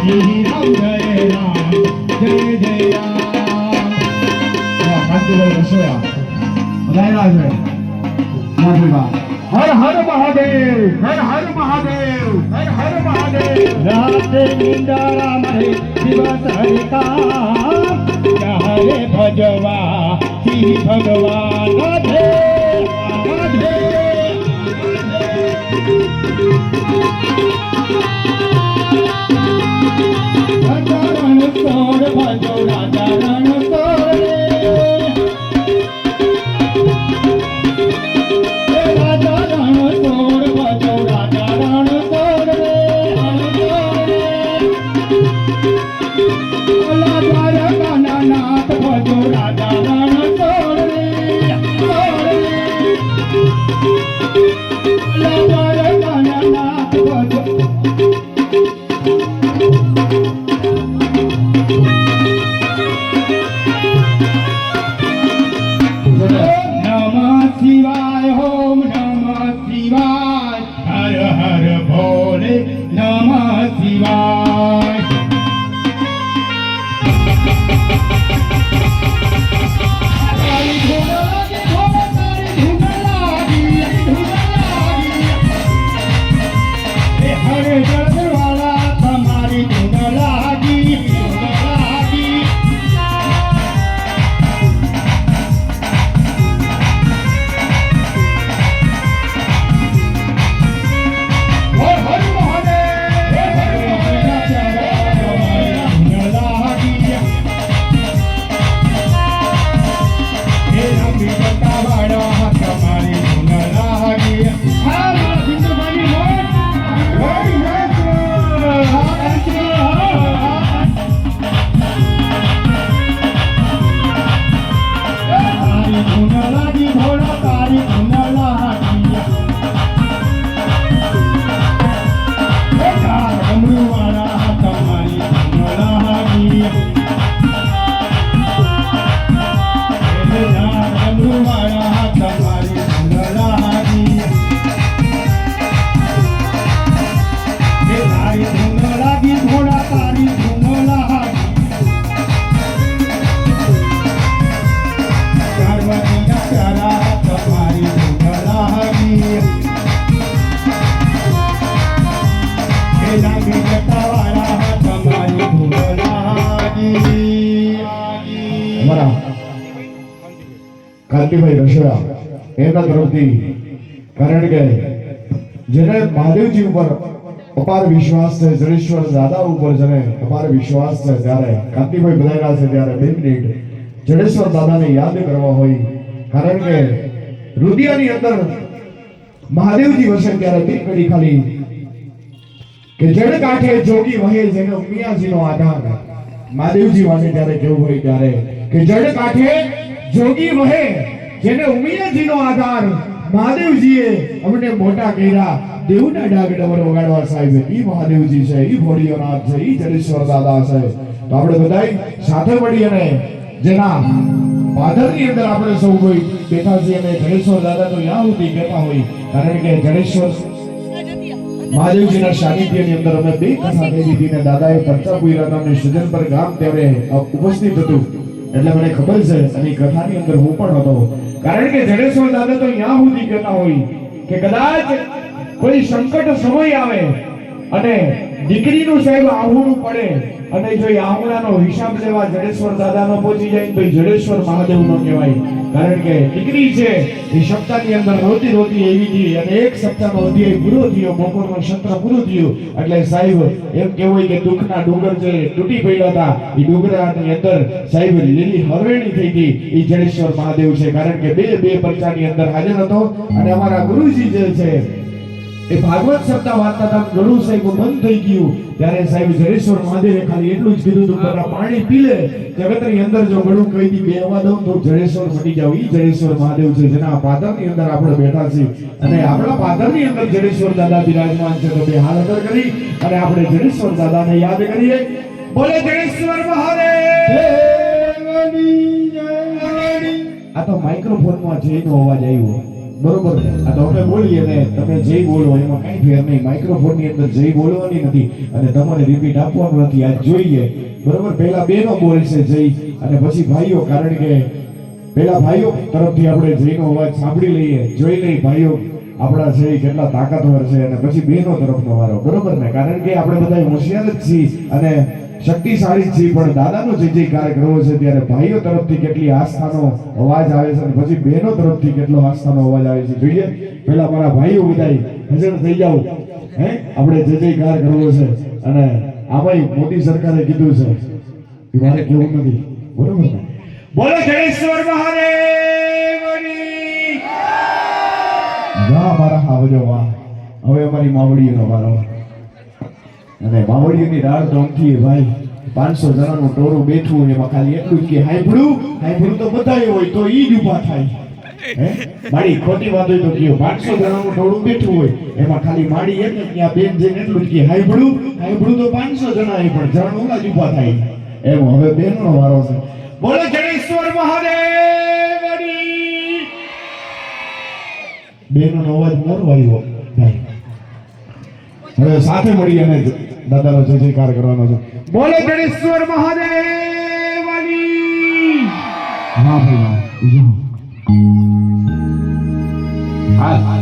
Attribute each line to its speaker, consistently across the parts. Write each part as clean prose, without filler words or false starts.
Speaker 1: શ્રી રામ જય રામ જય જય રામ. કાંતિભાઈ રસોયા બધાયલા છે. માધુબા હર હર મહાદેવ, હર હર મહાદેવ, હર હર મહાદેવ. રાતે નિંદરા મહે દિવસ હરિતા હરે ભજવા શ્રી ભગવાન રાધે રાધે. રાજારણ સોર ભજો રાજારણ સોર કાંતિભાઈ રસોયા એમના તરફથી, કારણ કે જેને મહાદેવજી ઉપર અપાર વિશ્વાસ છે, જડેશ્વર દાદા ઉપર જેને અપાર વિશ્વાસ છે, ત્યારે કાંતિભાઈ બધાયલા છે ત્યારે 2 મિનિટ જડેશ્વર દાદાને યાદ કરવા હોય. કારણ કે રુદિયાની અંદર મહાદેવજી વસે ત્યારે 2 ઘડી ખાલી કે જડ કાંઠે જોગી વહે જેને ઉમિયાજીનો આધાર. મહાદેવજી વાને ત્યારે કેવું હોય ત્યારે કે જડ કાંઠે જોગી વહે જેને ઉમિયાજીનો આધાર. મહાદેવજીએ અમને મોટા કર્યા, દેવના ડાગ ડબર વગાડવા સાહેબ ઈ મહાદેવજી છે, ઈ ભોળિયોનાથ છે, ઈ જડેશ્વર દાદા છે. તો આપણે બધાય સાથે મળી અને જેના પાદરની અંદર આપણે સૌ કોઈ બેઠા છીએ અને જડેશ્વર દાદા તો યા સુધી કહેતા હોય. કારણ કે જડેશ્વર મહાદેવજીના સાનિધ્યની અંદર અમે 2 કથા કહી દીધી ને દાદાએ પરચા પૂર્યા હતા અને સુજનપર ગામ ત્યારે ઉપસ્થિત હતું એટલે મને ખબર છે અને કથાની અંદર હું પણ હતો. કારણ કે જડેશ્વર દાદા તો યા સુધી કહેતા હોય કે કદાચ કોઈ સંકટ સમય આવે અને દીકરીનું સાહેબ આહુણું પડે અને જો આહુણાનો હિસાબ લેવા જડેશ્વર દાદાનો પહોંચી જાય તો જડેશ્વર મહાદેવનો કહેવાય. કારણ કે દીકરી છે એ સપ્તાહની અંદર રોતી રોતી એવી હતી અને 1 સપ્તાહનો અધ્યાય પૂરો થયો, બપોરનો સત્ર પૂરું થયું એટલે સાહેબ એમ કહેવાય કે દુઃખના ડુંગર જે તૂટી પડ્યા હતા એ ડુંગરાની અંદર સાહેબ લીલી હરવેણી થઈ ગઈ. એ જડેશ્વર મહાદેવ છે. કારણ કે બે પરચાની અંદર હાજર હતો અને અમારા ગુરુજી જે છે એ ભાગવત સપ્તાહ વાંચતા હતા, ગળું સાહેબ બંધ થઈ ગયું ત્યારે સાહેબ જડેશ્વર મહાદેવે ખાલી એટલું જ કીધું હતું કે પાણી પી લે, જગતની અંદર જો ગળું કહી દી બેહવા દઉં તો જડેશ્વર મટી જાવ. ઈ જડેશ્વર મહાદેવ છે જેના પાદરની અંદર આપણે બેઠા છીએ અને આપણા પાદરની અંદર જડેશ્વર દાદા બિરાજમાન છે. તો બે હાથ અંદર કરી અને આપણે જડેશ્વર દાદાને યાદ કરીએ. બોલે જડેશ્વર મહાદેવ. આ તો માઇક્રોફોનમાં જેનો અવાજ આવ્યો બરોબર ને? આ તો અમે બોલીએ ને તમે જય બોલો એમાં કઈ ફેર નહીં. માઇક્રોફોન ની અંદર જય બોલવાની નથી અને તમારે રિપીટ આપવાનું નથી. આજ જોઈએ બરોબર. પહેલા બેનો બોલશે જય અને પછી ભાઈઓ, કારણ કે પહેલા ભાઈઓ તરફથી આપણે જયનો અવાજ સાંભળી લઈએ, જોઈ લઈએ ભાઈઓ આપણા છે એ કેટલા તાકાતવર છે અને પછી બહેનો તરફનો વારો. બરોબર ને? કારણ કે આપણે બધા હોશિયાર જ છીએ અને શક્તિશાળી જ છીએ, પણ દાદાનો જે જયકાર કરવો છે ત્યારે ભાઈઓ તરફથી કેટલી આસ્થાનો અવાજ આવે છે અને પછી બહેનો તરફથી કેટલો આસ્થાનો અવાજ આવે છે. જોઈએ પહેલા મારા ભાઈઓ બધાય હાજર થઈ જાવ. આપણે જે જયકાર કરવો છે અને આમાંય મોદી સરકારે કીધું છે કે મારે કેવું નથી. બરોબર ને? બોલો જડેશ્વર મહાદેવની વાહ. મારા આવજો વાહ. હવે અમારી માવડીઓનો વારો અને માવડીઓની રાડ ધોમથી ભાઈ 500 જણાનું ટોળું બેઠું હોય એમાં ખાલી એટલું જ કે હાંભળું તો બધાય હોય તો ઈ જ ઊભા થાય. માડી ખોટી વાત હોય તો કયો 500 જણાનું ટોળું બેઠું હોય એમાં ખાલી માડી એક ત્યાં બેન જઈને એટલું જ કે હાંભળું તો 500 જણા પણ જણ ઓલા જ ઊભા થાય. એમ હવે બેનનો વારો છે. બોલો જડેશ્વર મહાદેવની. બેનનો અવાજ મોર વાગ્યો ભાઈ. હવે સાથે મળી અને દાદાનો જય જયકાર કરવાનો છે. બોલો જડેશ્વર મહાદેવની. હા ભાઈ
Speaker 2: હા.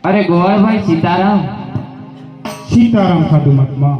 Speaker 2: અરે ગોવાળભાઈ સીતારામ.
Speaker 3: સીતારામ ખાધું મહાત્મા.